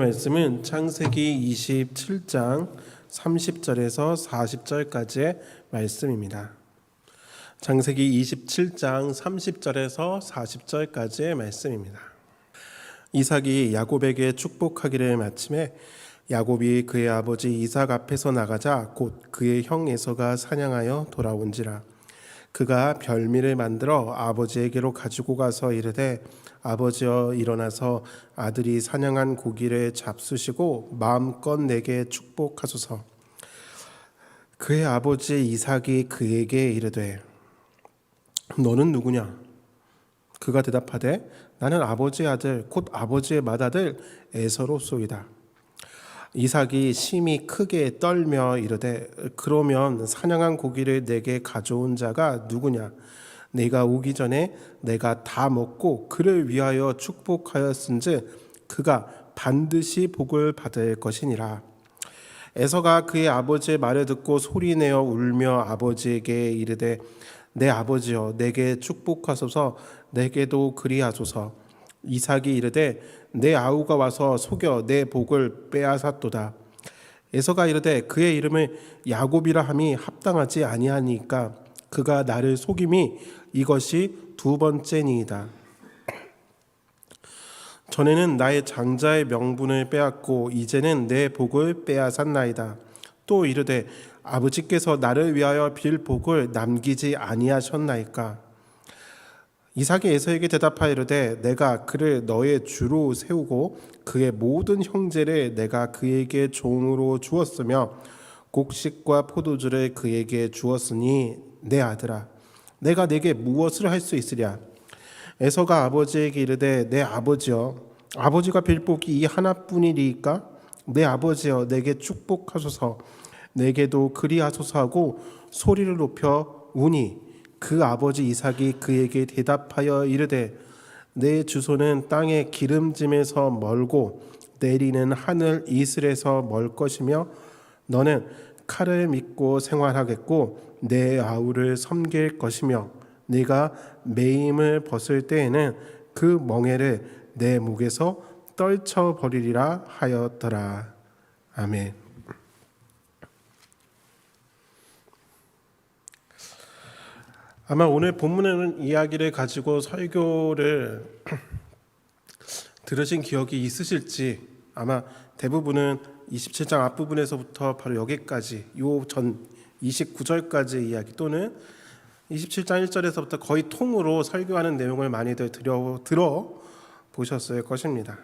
말씀은 창세기 27장 30절에서 40절까지의 말씀입니다. 창세기 27장 30절에서 40절까지의 말씀입니다. 이삭이 야곱에게 축복하기를 마침에 야곱이 그의 아버지 이삭 앞에서 나가자 곧 그의 형 에서가 사냥하여 돌아온지라. 그가 별미를 만들어 아버지에게로 가지고 가서 이르되 아버지여 일어나서 아들이 사냥한 고기를 잡수시고 마음껏 내게 축복하소서. 그의 아버지 이삭이 그에게 이르되 너는 누구냐? 그가 대답하되 나는 아버지의 아들 곧 아버지의 맏아들 에서로소이다. 이삭이 심히 크게 떨며 이르되 그러면 사냥한 고기를 내게 가져온 자가 누구냐? 네가 오기 전에 내가 다 먹고 그를 위하여 축복하였은즉 그가 반드시 복을 받을 것이니라. 에서가 그의 아버지의 말을 듣고 소리내어 울며 아버지에게 이르되 내 아버지여 내게 축복하소서. 내게도 그리하소서. 이삭이 이르되 내 아우가 와서 속여 내 복을 빼앗았도다. 에서가 이르되 그의 이름을 야곱이라 함이 합당하지 아니하니까 그가 나를 속임이 이것이 두 번째니이다. 전에는 나의 장자의 명분을 빼앗고 이제는 내 복을 빼앗았나이다. 또 이르되 아버지께서 나를 위하여 빌 복을 남기지 아니하셨나이까. 이삭이 에서에게 대답하여 이르되 내가 그를 너의 주로 세우고 그의 모든 형제를 내가 그에게 종으로 주었으며 곡식과 포도주를 그에게 주었으니 내 아들아 내가 내게 무엇을 할 수 있으랴. 에서가 아버지에게 이르되 내 아버지여 아버지가 빌 복이 이 하나뿐이리이까. 내 아버지여 내게 축복하소서. 내게도 그리하소서 하고 소리를 높여 우니 그 아버지 이삭이 그에게 대답하여 이르되 내 주소는 땅의 기름짐에서 멀고 내리는 하늘 이슬에서 멀 것이며 너는 칼을 믿고 생활하겠고 내 아우를 섬길 것이며 네가 매임을 벗을 때에는 그 멍에를 내 목에서 떨쳐버리리라 하였더라. 아멘. 아마 오늘 본문에는 이야기를 가지고 설교를 들으신 기억이 있으실지 아마 대부분은 27장 앞부분에서부터 바로 여기까지 요 전 29절까지 이야기 또는 27장 1절에서부터 거의 통으로 설교하는 내용을 많이들 들어보셨을 것입니다.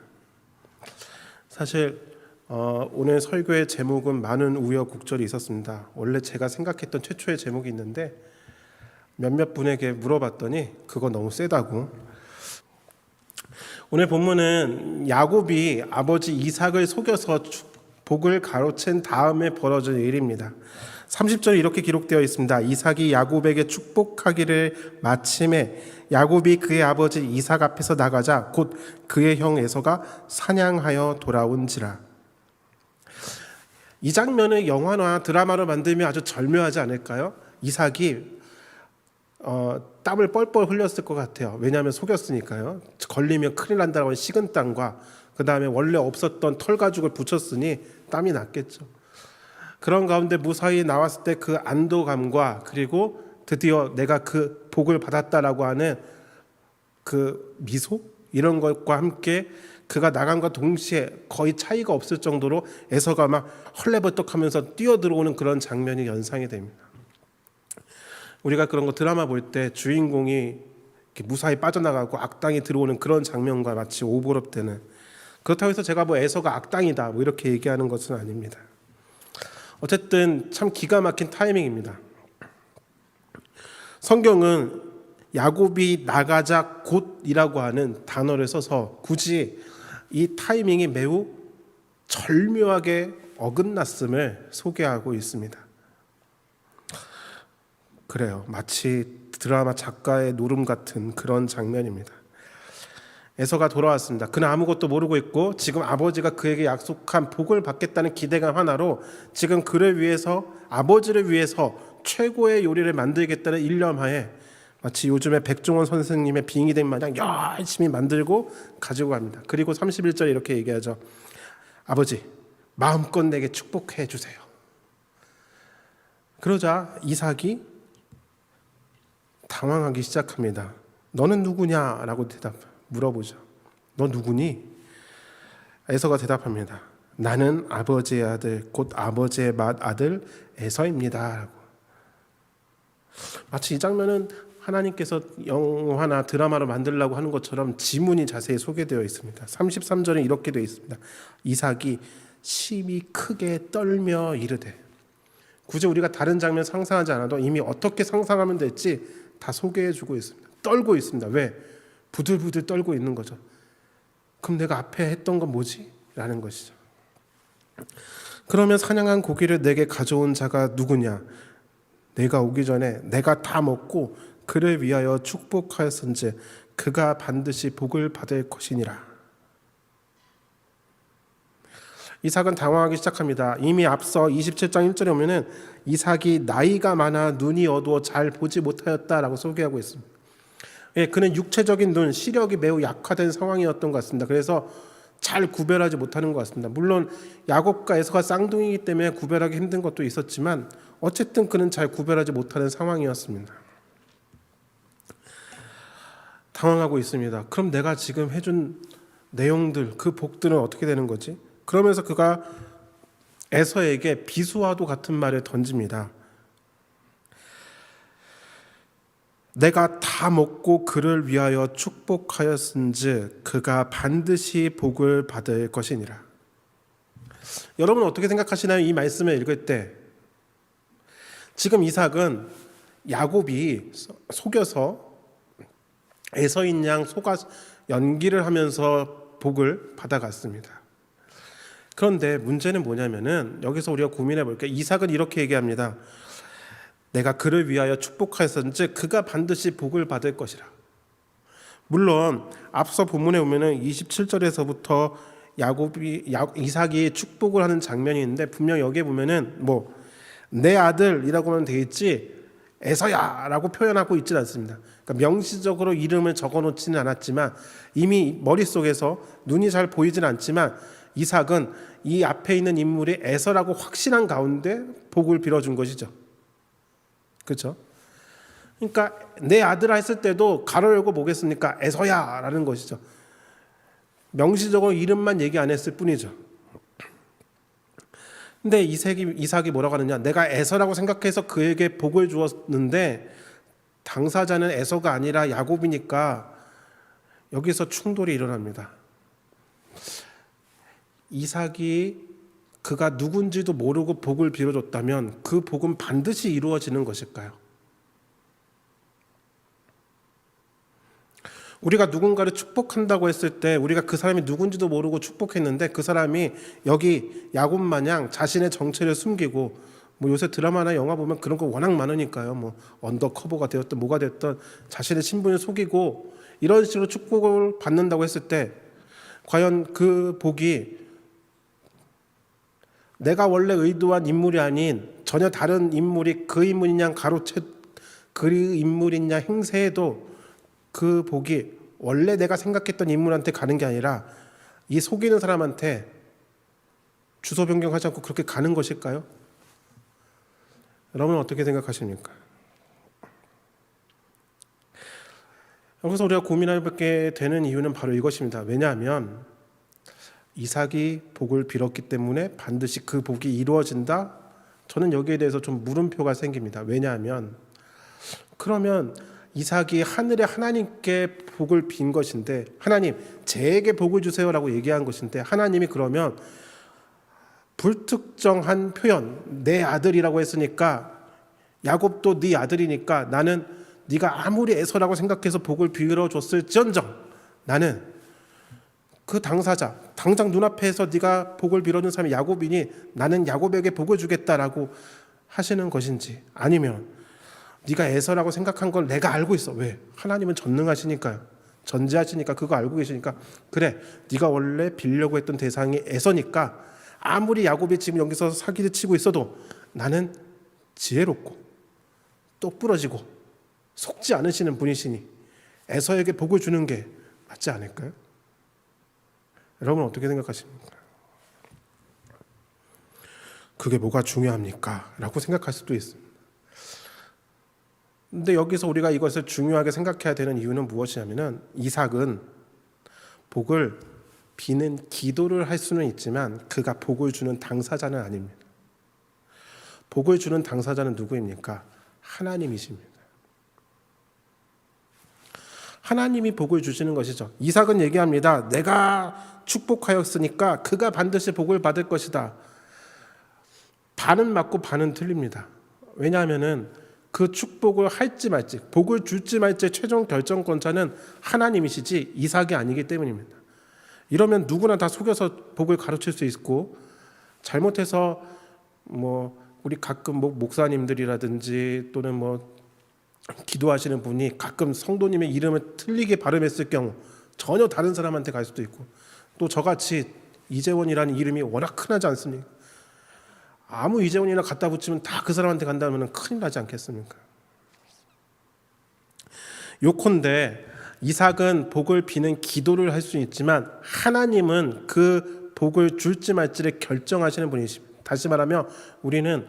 사실 오늘 설교의 제목은 많은 우여곡절이 있었습니다. 원래 제가 생각했던 최초의 제목이 있는데 몇몇 분에게 물어봤더니 그거 너무 세다고. 오늘 본문은 야곱이 아버지 이삭을 속여서 복을 가로챈 다음에 벌어진 일입니다. 30절에 이렇게 기록되어 있습니다. 이삭이 야곱에게 축복하기를 마침에 야곱이 그의 아버지 이삭 앞에서 나가자 곧 그의 형 에서가 사냥하여 돌아온지라. 이 장면을 영화나 드라마로 만들면 아주 절묘하지 않을까요? 이삭이 땀을 뻘뻘 흘렸을 것 같아요. 왜냐하면 속였으니까요. 걸리면 큰일 난다고 하는 식은땀과 그 다음에 원래 없었던 털 가죽을 붙였으니 땀이 났겠죠. 그런 가운데 무사히 나왔을 때 그 안도감과 그리고 드디어 내가 그 복을 받았다라고 하는 그 미소 이런 것과 함께 그가 나간과 동시에 거의 차이가 없을 정도로 에서가 막 헐레벌떡하면서 뛰어들어오는 그런 장면이 연상이 됩니다. 우리가 그런 거 드라마 볼 때 주인공이 이렇게 무사히 빠져나가고 악당이 들어오는 그런 장면과 마치 오버랩되는, 그렇다고 해서 제가 뭐 에서가 악당이다 뭐 이렇게 얘기하는 것은 아닙니다. 어쨌든 참 기가 막힌 타이밍입니다. 성경은 야곱이 나가자 곧이라고 하는 단어를 써서 굳이 이 타이밍이 매우 절묘하게 어긋났음을 소개하고 있습니다. 그래요. 마치 드라마 작가의 노름 같은 그런 장면입니다. 에서가 돌아왔습니다. 그는 아무것도 모르고 있고 지금 아버지가 그에게 약속한 복을 받겠다는 기대감 하나로 지금 그를 위해서, 아버지를 위해서 최고의 요리를 만들겠다는 일념하에 마치 요즘에 백종원 선생님의 빙의된 마냥 열심히 만들고 가지고 갑니다. 그리고 31절에 이렇게 얘기하죠. 아버지, 마음껏 내게 축복해 주세요. 그러자 이삭이 당황하기 시작합니다. 너는 누구냐라고 물어보죠. 너 누구니? 에서가 대답합니다. 나는 아버지의 아들, 곧 아버지의 맏아들 에서입니다. 라고. 마치 이 장면은 하나님께서 영화나 드라마로 만들려고 하는 것처럼 지문이 자세히 소개되어 있습니다. 33절에 이렇게 되어 있습니다. 이삭이 심히 크게 떨며 이르되. 굳이 우리가 다른 장면 상상하지 않아도 이미 어떻게 상상하면 될지 다 소개해주고 있습니다. 떨고 있습니다. 왜? 부들부들 떨고 있는 거죠. 그럼 내가 앞에 했던 건 뭐지? 라는 것이죠. 그러면 사냥한 고기를 내게 가져온 자가 누구냐? 내가 오기 전에 내가 다 먹고 그를 위하여 축복하였은즉 그가 반드시 복을 받을 것이니라. 이삭은 당황하기 시작합니다. 이미 앞서 27장 1절에 보면은 이삭이 나이가 많아 눈이 어두워 잘 보지 못하였다라고 소개하고 있습니다. 예, 그는 육체적인 눈, 시력이 매우 약화된 상황이었던 것 같습니다. 그래서 잘 구별하지 못하는 것 같습니다. 물론 야곱과 에서가 쌍둥이이기 때문에 구별하기 힘든 것도 있었지만 어쨌든 그는 잘 구별하지 못하는 상황이었습니다. 당황하고 있습니다. 그럼 내가 지금 해준 내용들, 그 복들은 어떻게 되는 거지? 그러면서 그가 에서에게 비수와도 같은 말을 던집니다. 내가 다 먹고 그를 위하여 축복하였은즉 그가 반드시 복을 받을 것이니라. 여러분 어떻게 생각하시나요? 이 말씀을 읽을 때 지금 이삭은 야곱이 속여서 에서인 양 속아 연기를 하면서 복을 받아갔습니다. 그런데 문제는 뭐냐면은 여기서 우리가 고민해 볼게요. 이삭은 이렇게 얘기합니다. 내가 그를 위하여 축복하였은즉 그가 반드시 복을 받을 것이라. 물론 앞서 본문에 보면은 27절에서부터 이삭이 축복을 하는 장면이 있는데 분명 여기에 보면은 내 아들이라고 하면 되겠지 에서야라고 표현하고 있지는 않습니다. 그러니까 명시적으로 이름을 적어놓지는 않았지만 이미 머릿속에서 눈이 잘 보이지는 않지만 이삭은 이 앞에 있는 인물이 에서라고 확신한 가운데 복을 빌어준 것이죠. 그렇죠? 그러니까 내 아들아 했을 때도 가로 열고 뭐겠습니까? 에서야라는 것이죠. 명시적으로 이름만 얘기 안 했을 뿐이죠. 근데 이삭이 뭐라고 하느냐? 내가 에서라고 생각해서 그에게 복을 주었는데 당사자는 에서가 아니라 야곱이니까 여기서 충돌이 일어납니다. 이삭이 그가 누군지도 모르고 복을 빌어줬다면 그 복은 반드시 이루어지는 것일까요? 우리가 누군가를 축복한다고 했을 때 우리가 그 사람이 누군지도 모르고 축복했는데 그 사람이 여기 야곱 마냥 자신의 정체를 숨기고 요새 드라마나 영화 보면 그런 거 워낙 많으니까요. 언더커버가 되었든 뭐가 됐든 자신의 신분을 속이고 이런 식으로 축복을 받는다고 했을 때 과연 그 복이 내가 원래 의도한 인물이 아닌 전혀 다른 인물이 그 인물이냐 그 인물이냐 행세해도 그 복이 원래 내가 생각했던 인물한테 가는 게 아니라 이 속이는 사람한테 주소 변경하지 않고 그렇게 가는 것일까요? 여러분 어떻게 생각하십니까? 여기서 우리가 고민하게 되는 이유는 바로 이것입니다. 왜냐하면 이삭이 복을 빌었기 때문에 반드시 그 복이 이루어진다? 저는 여기에 대해서 좀 물음표가 생깁니다. 왜냐하면 그러면 이삭이 하늘의 하나님께 복을 빈 것인데 하나님 제게 복을 주세요라고 얘기한 것인데 하나님이 그러면 불특정한 표현 내 아들이라고 했으니까 야곱도 네 아들이니까 나는 네가 아무리 에서라고 생각해서 복을 빌어줬을지언정 나는 그 당사자 당장 눈앞에서 네가 복을 빌어준 사람이 야곱이니 나는 야곱에게 복을 주겠다라고 하시는 것인지 아니면 네가 에서라고 생각한 걸 내가 알고 있어. 왜? 하나님은 전능하시니까요. 전지하시니까 그거 알고 계시니까 그래 네가 원래 빌려고 했던 대상이 에서니까 아무리 야곱이 지금 여기서 사기를 치고 있어도 나는 지혜롭고 똑부러지고 속지 않으시는 분이시니 에서에게 복을 주는 게 맞지 않을까요? 여러분 어떻게 생각하십니까? 그게 뭐가 중요합니까? 라고 생각할 수도 있습니다. 근데 여기서 우리가 이것을 중요하게 생각해야 되는 이유는 무엇이냐면은 이삭은 복을 비는 기도를 할 수는 있지만 그가 복을 주는 당사자는 아닙니다. 복을 주는 당사자는 누구입니까? 하나님이십니다. 하나님이 복을 주시는 것이죠. 이삭은 얘기합니다. 내가 축복하였으니까 그가 반드시 복을 받을 것이다. 반은 맞고 반은 틀립니다. 왜냐하면은 그 축복을 할지 말지, 복을 줄지 말지 최종 결정권자는 하나님이시지 이삭이 아니기 때문입니다. 이러면 누구나 다 속여서 복을 가르칠 수 있고, 잘못해서 우리 가끔 목사님들이라든지 또는 기도하시는 분이 가끔 성도님의 이름을 틀리게 발음했을 경우 전혀 다른 사람한테 갈 수도 있고, 또 저같이 이재원이라는 이름이 워낙 흔하지 않습니까? 아무 이재원이나 갖다 붙이면 다 그 사람한테 간다면 큰일 나지 않겠습니까? 요컨대 이삭은 복을 비는 기도를 할 수 있지만 하나님은 그 복을 줄지 말지를 결정하시는 분이십니다. 다시 말하면 우리는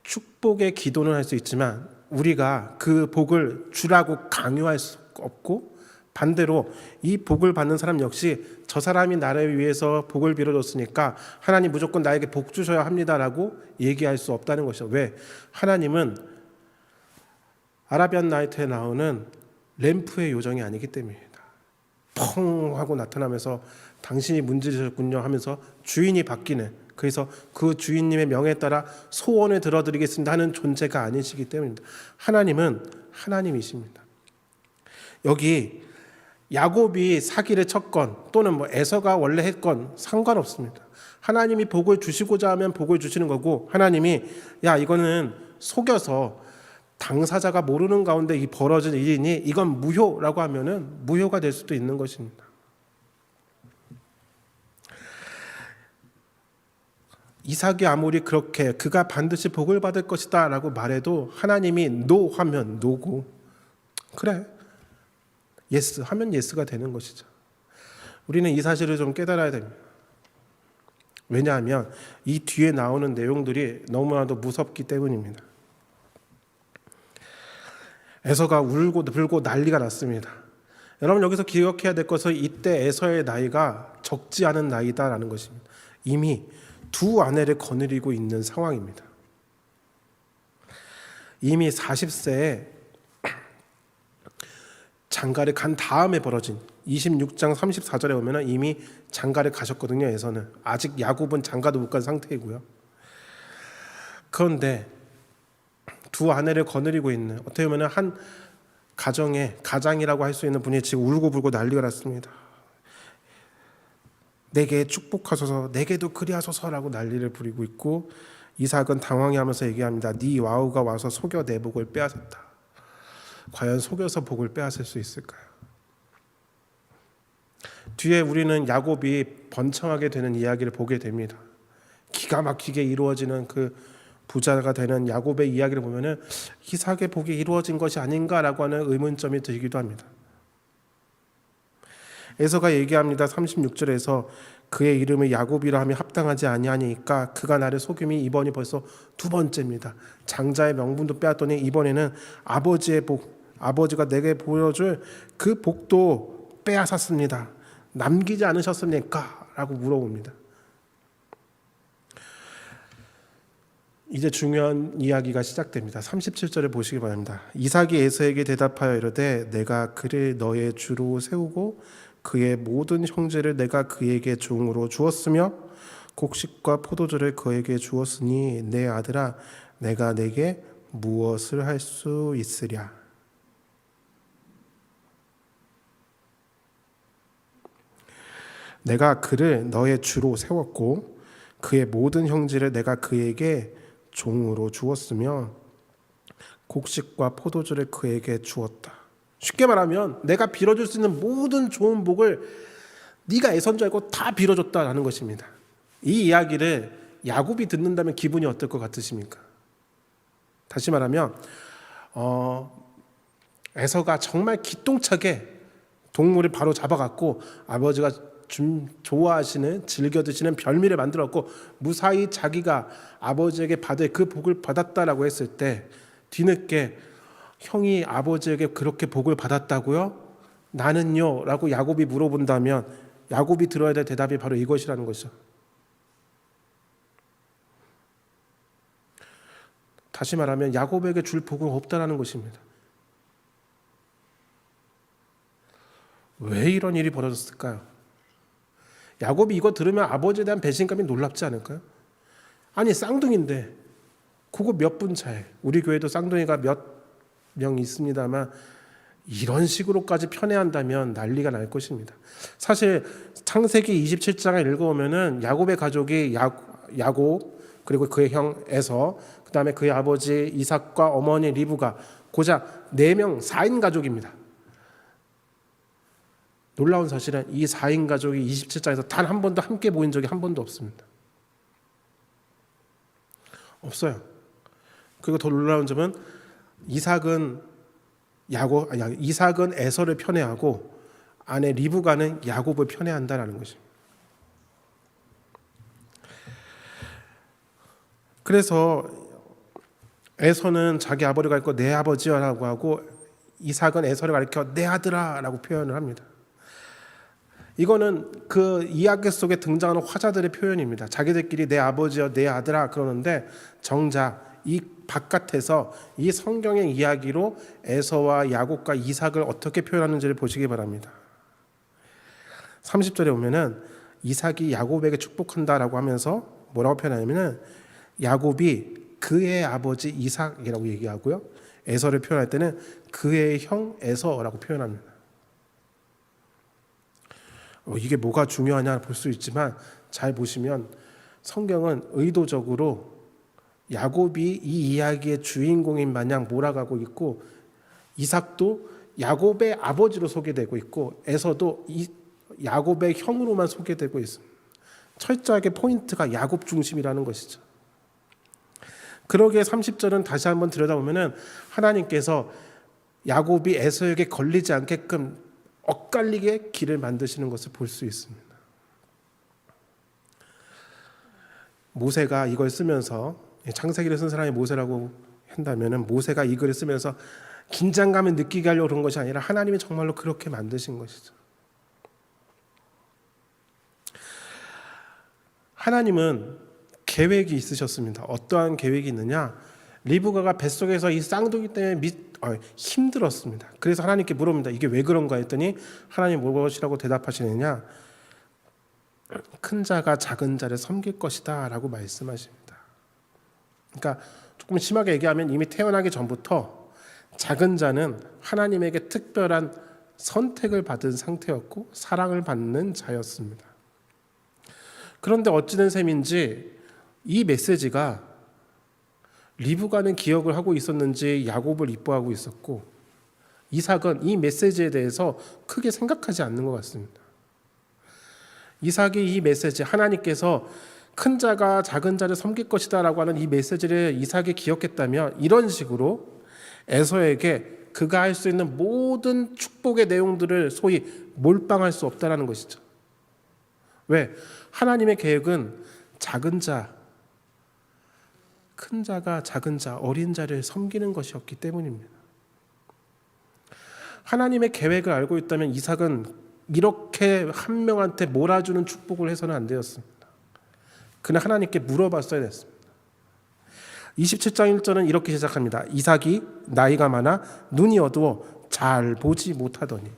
축복의 기도는 할 수 있지만 우리가 그 복을 주라고 강요할 수 없고, 반대로 이 복을 받는 사람 역시 저 사람이 나를 위해서 복을 빌어줬으니까 하나님 무조건 나에게 복 주셔야 합니다라고 얘기할 수 없다는 것이죠. 왜? 하나님은 아라비안 나이트에 나오는 램프의 요정이 아니기 때문입니다. 펑 하고 나타나면서 당신이 문지르셨군요 하면서 주인이 바뀌는, 그래서 그 주인님의 명에 따라 소원을 들어드리겠습니다 하는 존재가 아니시기 때문입니다. 하나님은 하나님이십니다. 여기 야곱이 사기를 쳤건 또는 에서가 원래 했건 상관없습니다. 하나님이 복을 주시고자 하면 복을 주시는 거고, 하나님이 이거는 속여서 당사자가 모르는 가운데 이 벌어진 일이니 이건 무효라고 하면은 무효가 될 수도 있는 것입니다. 이삭이 아무리 그렇게 그가 반드시 복을 받을 것이다 라고 말해도 하나님이 노 하면 노고, 그래 예스 하면 예스가 되는 것이죠. 우리는 이 사실을 좀 깨달아야 됩니다. 왜냐하면 이 뒤에 나오는 내용들이 너무나도 무섭기 때문입니다. 에서가 울고 불고 난리가 났습니다. 여러분 여기서 기억해야 될 것은 이때 에서의 나이가 적지 않은 나이다라는 것입니다. 이미 두 아내를 거느리고 있는 상황입니다. 이미 40세에 장가를 간 다음에 벌어진 26장 34절에 보면 이미 장가를 가셨거든요. 에서는 아직 야곱은 장가도 못 간 상태이고요. 그런데 두 아내를 거느리고 있는, 어떻게 보면 한 가정의 가장이라고 할 수 있는 분이 지금 울고불고 난리가 났습니다. 내게 축복하소서, 내게도 그리하소서라고 난리를 부리고 있고, 이삭은 당황해하면서 얘기합니다. 네 와우가 와서 속여 내 복을 빼앗았다. 과연 속여서 복을 빼앗을 수 있을까요? 뒤에 우리는 야곱이 번창하게 되는 이야기를 보게 됩니다. 기가 막히게 이루어지는 그 부자가 되는 야곱의 이야기를 보면은 이삭의 복이 이루어진 것이 아닌가라고 하는 의문점이 들기도 합니다. 에서가 얘기합니다. 36절에서 그의 이름을 야곱이라 하면 합당하지 아니하니까 그가 나를 속임이 이번이 벌써 두 번째입니다. 장자의 명분도 빼앗더니 이번에는 아버지의 복, 아버지가 내게 보여줄 그 복도 빼앗았습니다. 남기지 않으셨습니까? 라고 물어봅니다. 이제 중요한 이야기가 시작됩니다. 37절을 보시기 바랍니다. 이삭이 에서에게 대답하여 이르되 내가 그를 너의 주로 세우고 그의 모든 형제를 내가 그에게 종으로 주었으며 곡식과 포도주를 그에게 주었으니 내 아들아 내가 내게 무엇을 할 수 있으랴. 내가 그를 너의 주로 세웠고 그의 모든 형제를 내가 그에게 종으로 주었으며 곡식과 포도주를 그에게 주었다. 쉽게 말하면 내가 빌어줄 수 있는 모든 좋은 복을 네가 애선 줄 알고 다 빌어줬다라는 것입니다. 이 이야기를 야곱이 듣는다면 기분이 어떨 것 같으십니까? 다시 말하면 에서가 정말 기똥차게 동물을 바로 잡아갖고 아버지가 좋아하시는 즐겨 드시는 별미를 만들었고 무사히 자기가 아버지에게 받을 그 복을 받았다라고 했을 때 뒤늦게 형이 아버지에게 그렇게 복을 받았다고요? 나는요? 라고 야곱이 물어본다면 야곱이 들어야 될 대답이 바로 이것이라는 것이죠. 다시 말하면 야곱에게 줄 복은 없다라는 것입니다. 왜 이런 일이 벌어졌을까요? 야곱이 이거 들으면 아버지에 대한 배신감이 놀랍지 않을까요? 아니 쌍둥이인데 그거 몇 분 차에 우리 교회도 쌍둥이가 몇 명 있습니다만 이런 식으로까지 편애한다면 난리가 날 것입니다. 사실 창세기 27장을 읽어보면은 야곱의 가족이 야곱 그리고 그의 형 에서 그다음에 그의 아버지 이삭과 어머니 리브가 고작 4명 4인 가족입니다. 놀라운 사실은 이 4인 가족이 27장에서 단 한 번도 함께 모인 적이 한 번도 없습니다. 없어요. 그리고 더 놀라운 점은 이삭은 에서를 편애하고 아내 리브가는 야곱을 편애한다라는 것입니다. 그래서 에서는 자기 아버지를 가리켜 내 아버지라고 하고 이삭은 에서를 가리켜 내 아들아라고 표현을 합니다. 이거는 그 이야기 속에 등장하는 화자들의 표현입니다. 자기들끼리 내 아버지여 내 아들아 그러는데 정작 이 바깥에서 이 성경의 이야기로 에서와 야곱과 이삭을 어떻게 표현하는지를 보시기 바랍니다. 30절에 보면은 이삭이 야곱에게 축복한다라고 하면서 뭐라고 표현하냐면은 야곱이 그의 아버지 이삭이라고 얘기하고요. 에서를 표현할 때는 그의 형 에서라고 표현합니다. 이게 뭐가 중요하냐 볼 수 있지만 잘 보시면 성경은 의도적으로 야곱이 이 이야기의 주인공인 마냥 몰아가고 있고 이삭도 야곱의 아버지로 소개되고 있고 에서도 야곱의 형으로만 소개되고 있습니다. 철저하게 포인트가 야곱 중심이라는 것이죠. 그러기에 30절은 다시 한번 들여다보면 하나님께서 야곱이 에서에게 걸리지 않게끔 엇갈리게 길을 만드시는 것을 볼 수 있습니다. 모세가 이걸 쓰면서 창세기를 쓴 사람이 모세라고 한다면 모세가 이 글을 쓰면서 긴장감을 느끼게 하려고 그런 것이 아니라 하나님이 정말로 그렇게 만드신 것이죠. 하나님은 계획이 있으셨습니다. 어떠한 계획이 있느냐? 리브가가 뱃속에서 이 쌍둥이 때문에 힘들었습니다. 그래서 하나님께 물어봅니다. 이게 왜 그런가 했더니 하나님 무엇이라고 대답하시느냐? 큰 자가 작은 자를 섬길 것이다 라고 말씀하십니다. 그러니까 조금 심하게 얘기하면 이미 태어나기 전부터 작은 자는 하나님에게 특별한 선택을 받은 상태였고 사랑을 받는 자였습니다. 그런데 어찌된 셈인지 이 메시지가 리브가는 기억을 하고 있었는지 야곱을 이뻐하고 있었고 이삭은 이 메시지에 대해서 크게 생각하지 않는 것 같습니다. 이삭이 이 메시지 하나님께서 큰 자가 작은 자를 섬길 것이다 라고 하는 이 메시지를 이삭이 기억했다면 이런 식으로 에서에게 그가 할 수 있는 모든 축복의 내용들을 소위 몰빵할 수 없다는 것이죠. 왜? 하나님의 계획은 작은 자, 큰 자가 작은 자, 어린 자를 섬기는 것이었기 때문입니다. 하나님의 계획을 알고 있다면 이삭은 이렇게 한 명한테 몰아주는 축복을 해서는 안 되었습니다. 그는 하나님께 물어봤어야 됐습니다. 27장 1절은 이렇게 시작합니다. 이삭이 나이가 많아 눈이 어두워 잘 보지 못하더니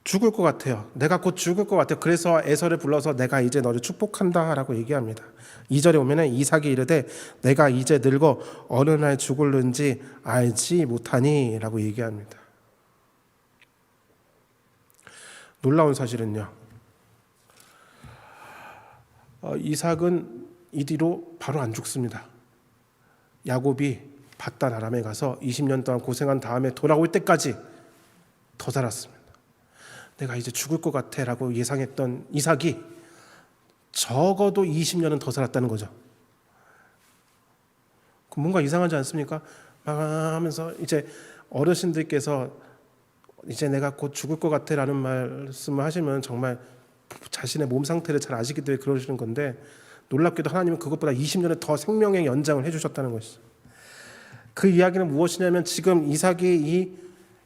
죽을 것 같아요. 내가 곧 죽을 것 같아요. 그래서 에서를 불러서 내가 이제 너를 축복한다 라고 얘기합니다. 2절에 오면 이삭이 이르되 내가 이제 늙어 어느 날 죽을는지 알지 못하니 라고 얘기합니다. 놀라운 사실은요, 이삭은 이 뒤로 바로 안 죽습니다. 야곱이 밧단 아람에 가서 20년 동안 고생한 다음에 돌아올 때까지 더 살았습니다. 내가 이제 죽을 것 같아 라고 예상했던 이삭이 적어도 20년은 더 살았다는 거죠. 뭔가 이상하지 않습니까? 막 하면서 이제 어르신들께서 이제 내가 곧 죽을 것 같아라는 말씀을 하시면 정말 자신의 몸 상태를 잘 아시기 때문에 그러시는 건데, 놀랍게도 하나님은 그것보다 20년을 더 생명의 연장을 해주셨다는 것이죠. 그 이야기는 무엇이냐면, 지금 이삭이 이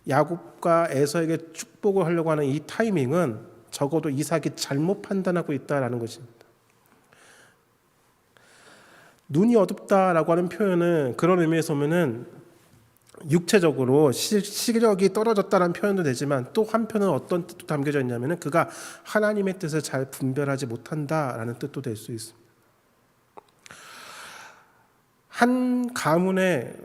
야곱과 에서에게 축복을 하려고 하는 이 타이밍은 적어도 이삭이 잘못 판단하고 있다라는 것입니다. 눈이 어둡다라고 하는 표현은 그런 의미에서 보면은 육체적으로 시력이 떨어졌다는 표현도 되지만, 또 한편은 어떤 뜻도 담겨져 있냐면은 그가 하나님의 뜻을 잘 분별하지 못한다라는 뜻도 될 수 있습니다. 한 가문의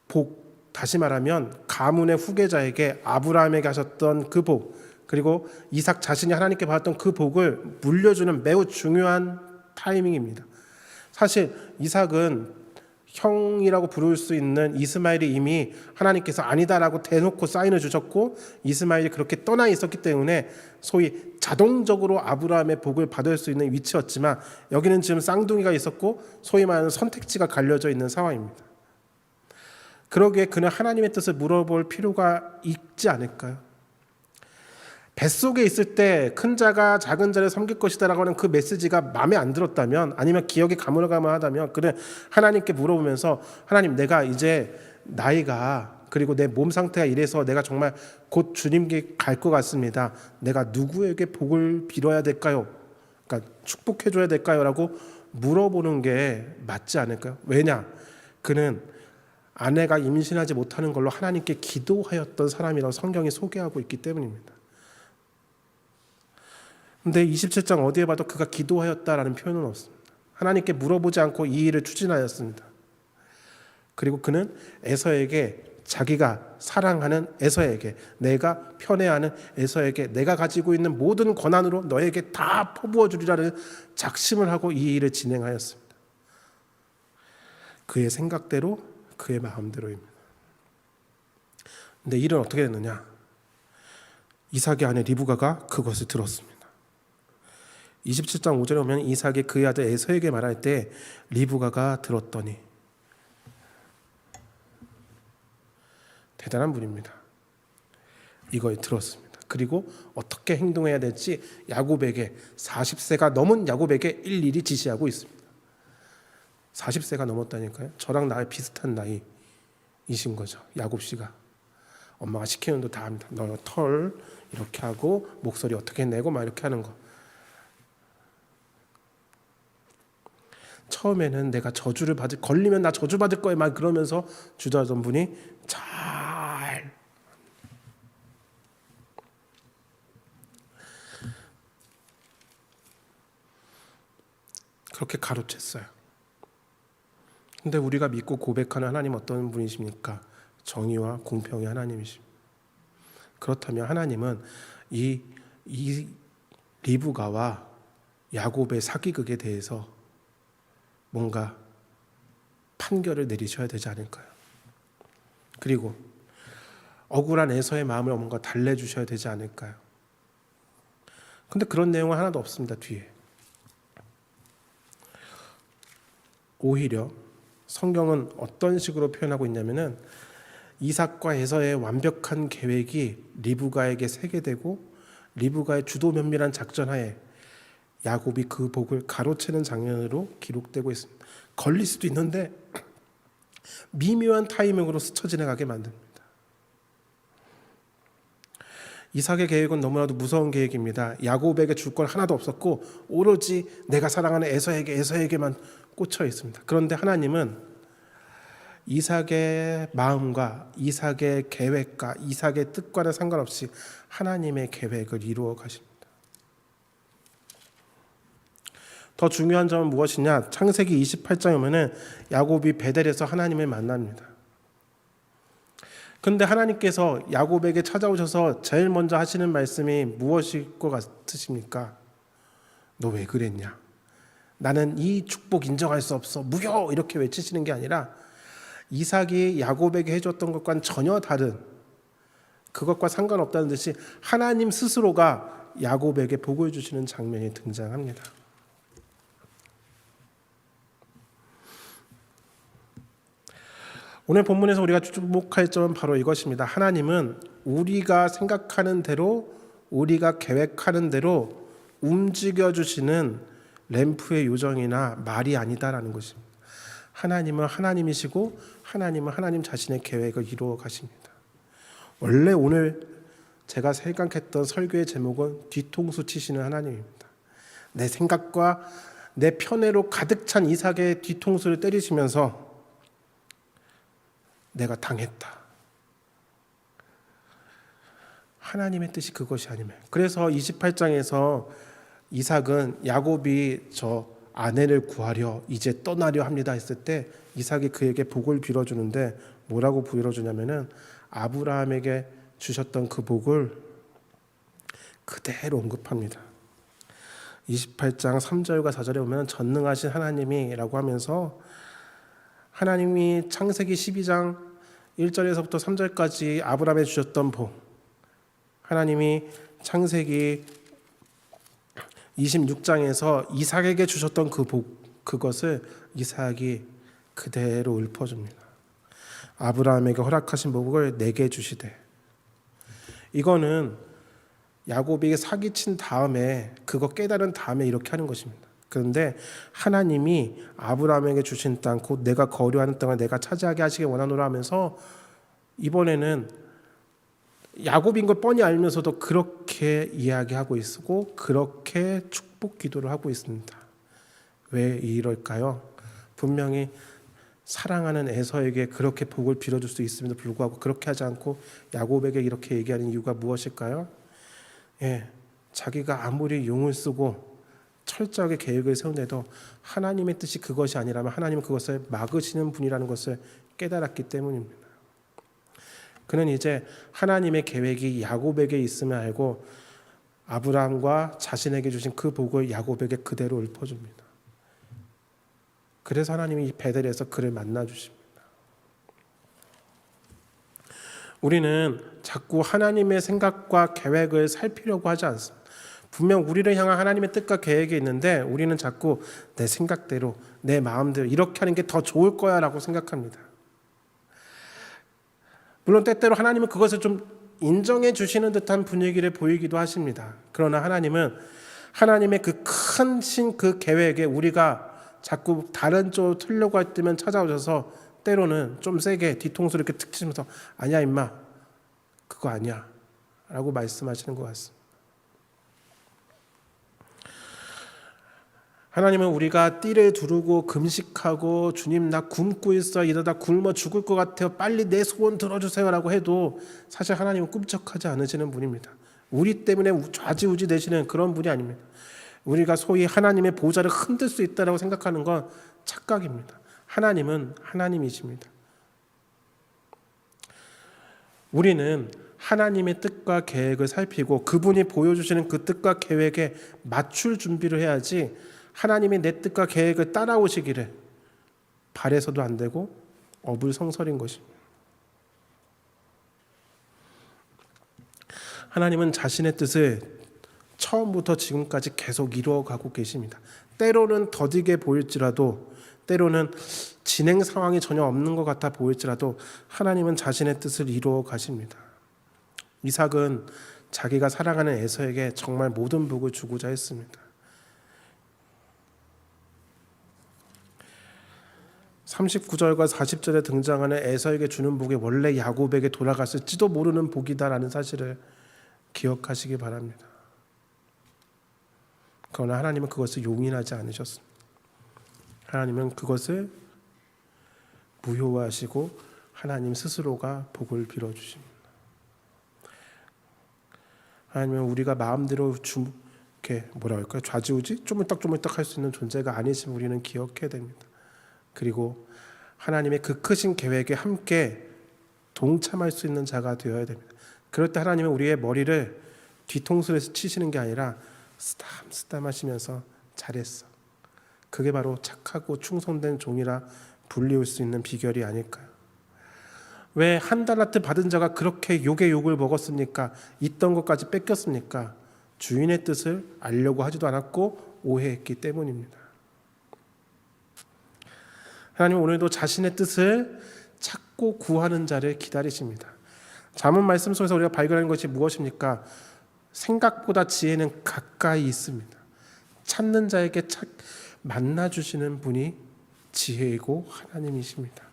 복, 다시 말하면 가문의 후계자에게 아브라함에게 하셨던 그 복, 그리고 이삭 자신이 하나님께 받았던 그 복을 물려주는 매우 중요한 타이밍입니다. 사실 이삭은 형이라고 부를 수 있는 이스마엘이 이미 하나님께서 아니다라고 대놓고 사인을 주셨고, 이스마엘이 그렇게 떠나 있었기 때문에 소위 자동적으로 아브라함의 복을 받을 수 있는 위치였지만, 여기는 지금 쌍둥이가 있었고 소위 말하는 선택지가 갈려져 있는 상황입니다. 그러기에 그는 하나님의 뜻을 물어볼 필요가 있지 않을까요? 뱃속에 있을 때 큰 자가 작은 자를 섬길 것이다라고 하는 그 메시지가 마음에 안 들었다면, 아니면 기억이 가물가물하다면, 그는 하나님께 물어보면서, 하나님, 내가 이제 나이가, 그리고 내 몸 상태가 이래서 내가 정말 곧 주님께 갈 것 같습니다. 내가 누구에게 복을 빌어야 될까요? 그러니까 축복해 줘야 될까요? 라고 물어보는 게 맞지 않을까요? 왜냐? 그는 아내가 임신하지 못하는 걸로 하나님께 기도하였던 사람이라고 성경이 소개하고 있기 때문입니다. 근데 27장 어디에 봐도 그가 기도하였다라는 표현은 없습니다. 하나님께 물어보지 않고 이 일을 추진하였습니다. 그리고 그는 에서에게, 자기가 사랑하는 에서에게, 내가 편애하는 에서에게 내가 가지고 있는 모든 권한으로 너에게 다 퍼부어 주리라는 작심을 하고 이 일을 진행하였습니다. 그의 생각대로, 그의 마음대로입니다. 근데 일은 어떻게 됐느냐? 이삭의 아내 리브가가 그것을 들었습니다. 27장 5절에 보면, 이삭이 그의 아들 에서에게 말할 때 리브가가 들었더니. 대단한 분입니다. 이걸 들었습니다. 그리고 어떻게 행동해야 될지 야곱에게, 40세가 넘은 야곱에게 일일이 지시하고 있습니다. 40세가 넘었다니까요. 저랑 나이 비슷한 나이이신 거죠. 야곱 씨가. 엄마가 시키는 거 다 합니다. 너 털 이렇게 하고 목소리 어떻게 내고 막 이렇게 하는 거. 처음에는 내가 저주를 걸리면 나 저주 받을 거야 막 그러면서 주저하던 분이 잘 그렇게 가로챘어요. 근데 우리가 믿고 고백하는 하나님 어떤 분이십니까? 정의와 공평의 하나님이십니다. 그렇다면 하나님은 이 리브가와 야곱의 사기극에 대해서 뭔가 판결을 내리셔야 되지 않을까요? 그리고 억울한 에서의 마음을 뭔가 달래주셔야 되지 않을까요? 근데 그런 내용은 하나도 없습니다. 뒤에 오히려 성경은 어떤 식으로 표현하고 있냐면은, 이삭과 에서의 완벽한 계획이 리브가에게 세계되고, 리브가의 주도 면밀한 작전하에 야곱이 그 복을 가로채는 장면으로 기록되고 있습니다. 걸릴 수도 있는데 미묘한 타이밍으로 스쳐 지나가게 만듭니다. 이삭의 계획은 너무나도 무서운 계획입니다. 야곱에게 줄 건 하나도 없었고 오로지 내가 사랑하는 에서에게만 꽂혀 있습니다. 그런데 하나님은 이삭의 마음과 이삭의 계획과 이삭의 뜻과는 상관없이 하나님의 계획을 이루어 가십니다. 더 중요한 점은 무엇이냐? 창세기 28장에 보면 야곱이 베델에서 하나님을 만납니다. 그런데 하나님께서 야곱에게 찾아오셔서 제일 먼저 하시는 말씀이 무엇일 것 같으십니까? 너 왜 그랬냐? 나는 이 축복 인정할 수 없어. 무효! 이렇게 외치시는 게 아니라 이삭이 야곱에게 해줬던 것과는 전혀 다른, 그것과 상관없다는 듯이 하나님 스스로가 야곱에게 복을 주시는 장면이 등장합니다. 오늘 본문에서 우리가 주목할 점은 바로 이것입니다. 하나님은 우리가 생각하는 대로, 우리가 계획하는 대로 움직여주시는 램프의 요정이나 말이 아니다라는 것입니다. 하나님은 하나님이시고 하나님은 하나님 자신의 계획을 이루어 가십니다. 원래 오늘 제가 생각했던 설교의 제목은 뒤통수 치시는 하나님입니다. 내 생각과 내 편애로 가득 찬 이삭의 뒤통수를 때리시면서 내가 당했다. 하나님의 뜻이 그것이 아니면. 그래서 28장에서 이삭은 야곱이 저 아내를 구하려 이제 떠나려 합니다 했을 때 이삭이 그에게 복을 빌어주는데 뭐라고 빌어주냐면은 아브라함에게 주셨던 그 복을 그대로 언급합니다. 28장 3절과 4절에 보면 전능하신 하나님이라고 하면서 하나님이 창세기 12장 1절에서부터 3절까지 아브라함에 주셨던 복, 하나님이 창세기 26장에서 이삭에게 주셨던 그 복, 그것을 이삭이 그대로 읊어줍니다. 아브라함에게 허락하신 복을 내게 주시되. 이거는 야곱에게 사기친 다음에 그거 깨달은 다음에 이렇게 하는 것입니다. 그런데 하나님이 아브라함에게 주신 땅, 곧 내가 거류하는 땅을 내가 차지하게 하시기 원하노라 하면서 이번에는 야곱인 걸 뻔히 알면서도 그렇게 이야기하고 있고 그렇게 축복 기도를 하고 있습니다. 왜 이럴까요? 분명히 사랑하는 에서에게 그렇게 복을 빌어줄 수 있음에도 불구하고 그렇게 하지 않고 야곱에게 이렇게 얘기하는 이유가 무엇일까요? 자기가 아무리 용을 쓰고 철저하게 계획을 세운데도 하나님의 뜻이 그것이 아니라면 하나님은 그것을 막으시는 분이라는 것을 깨달았기 때문입니다. 그는 이제 하나님의 계획이 야곱에게 있음을 알고 아브라함과 자신에게 주신 그 복을 야곱에게 그대로 읊어줍니다. 그래서 하나님이 이 베델에서 그를 만나주십니다. 우리는 자꾸 하나님의 생각과 계획을 살피려고 하지 않습니다. 분명 우리를 향한 하나님의 뜻과 계획이 있는데 우리는 자꾸 내 생각대로 내 마음대로 이렇게 하는 게 더 좋을 거야 라고 생각합니다. 물론 때때로 하나님은 그것을 좀 인정해 주시는 듯한 분위기를 보이기도 하십니다. 그러나 하나님은 하나님의 그 크신 그 계획에 우리가 자꾸 다른 쪽으로 틀려고 할 때면 찾아오셔서 때로는 좀 세게 뒤통수를 이렇게 툭 치면서 아니야 임마 그거 아니야 라고 말씀하시는 것 같습니다. 하나님은 우리가 띠를 두르고 금식하고 주님 나 굶고 있어 이러다 굶어 죽을 것 같아요 빨리 내 소원 들어주세요 라고 해도 사실 하나님은 꿈쩍하지 않으시는 분입니다. 우리 때문에 좌지우지 되시는 그런 분이 아닙니다. 우리가 소위 하나님의 보좌를 흔들 수 있다고 생각하는 건 착각입니다. 하나님은 하나님이십니다. 우리는 하나님의 뜻과 계획을 살피고 그분이 보여주시는 그 뜻과 계획에 맞출 준비를 해야지 하나님이 내 뜻과 계획을 따라오시기를 바래서도 안 되고 어불성설인 것입니다. 하나님은 자신의 뜻을 처음부터 지금까지 계속 이루어가고 계십니다. 때로는 더디게 보일지라도 때로는 진행 상황이 전혀 없는 것 같아 보일지라도 하나님은 자신의 뜻을 이루어 가십니다. 이삭은 자기가 사랑하는 에서에게 정말 모든 복을 주고자 했습니다. 39절과 40절에 등장하는 에서에게 주는 복이 원래 야곱에게 돌아갔을지도 모르는 복이다라는 사실을 기억하시기 바랍니다. 그러나 하나님은 그것을 용인하지 않으셨습니다. 하나님은 그것을 무효화하시고 하나님 스스로가 복을 빌어주십니다. 하나님은 우리가 마음대로 이렇게 좌지우지 쪼물딱쪼물딱 할 수 있는 존재가 아니심을 우리는 기억해야 됩니다. 그리고 하나님의 그 크신 계획에 함께 동참할 수 있는 자가 되어야 됩니다. 그럴 때 하나님은 우리의 머리를 뒤통수에 치시는 게 아니라 쓰담쓰담 하시면서 잘했어. 그게 바로 착하고 충성된 종이라 불리울 수 있는 비결이 아닐까요? 왜 한 달란트 받은 자가 그렇게 욕의 욕을 먹었습니까? 있던 것까지 뺏겼습니까? 주인의 뜻을 알려고 하지도 않았고 오해했기 때문입니다. 하나님은 오늘도 자신의 뜻을 찾고 구하는 자를 기다리십니다. 잠언 말씀 속에서 우리가 발견하는 것이 무엇입니까? 생각보다 지혜는 가까이 있습니다. 찾는 자에게 만나주시는 분이 지혜이고 하나님이십니다.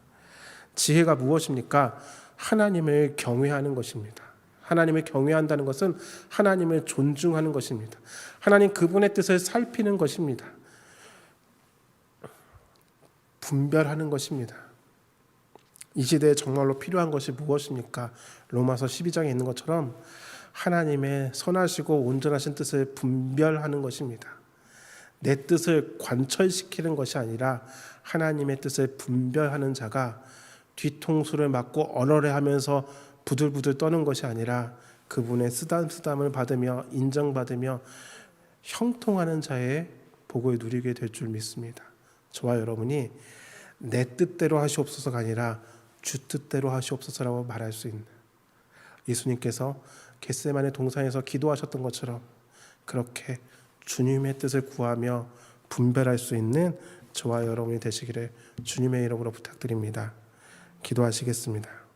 지혜가 무엇입니까? 하나님을 경외하는 것입니다. 하나님을 경외한다는 것은 하나님을 존중하는 것입니다. 하나님 그분의 뜻을 살피는 것입니다. 분별하는 것입니다. 이 시대에 정말로 필요한 것이 무엇입니까? 로마서 12장에 있는 것처럼 하나님의 선하시고 온전하신 뜻을 분별하는 것입니다. 내 뜻을 관철시키는 것이 아니라 하나님의 뜻을 분별하는 자가 뒤통수를 맞고 얼얼해하면서 부들부들 떠는 것이 아니라 그분의 쓰담을 받으며 인정받으며 형통하는 자의 복을 누리게 될 줄 믿습니다. 저와 여러분이 내 뜻대로 하시옵소서가 아니라 주 뜻대로 하시옵소서라고 말할 수 있는, 예수님께서 겟세마네 동산에서 기도하셨던 것처럼 그렇게 주님의 뜻을 구하며 분별할 수 있는 저와 여러분이 되시기를 주님의 이름으로 부탁드립니다. 기도하시겠습니다.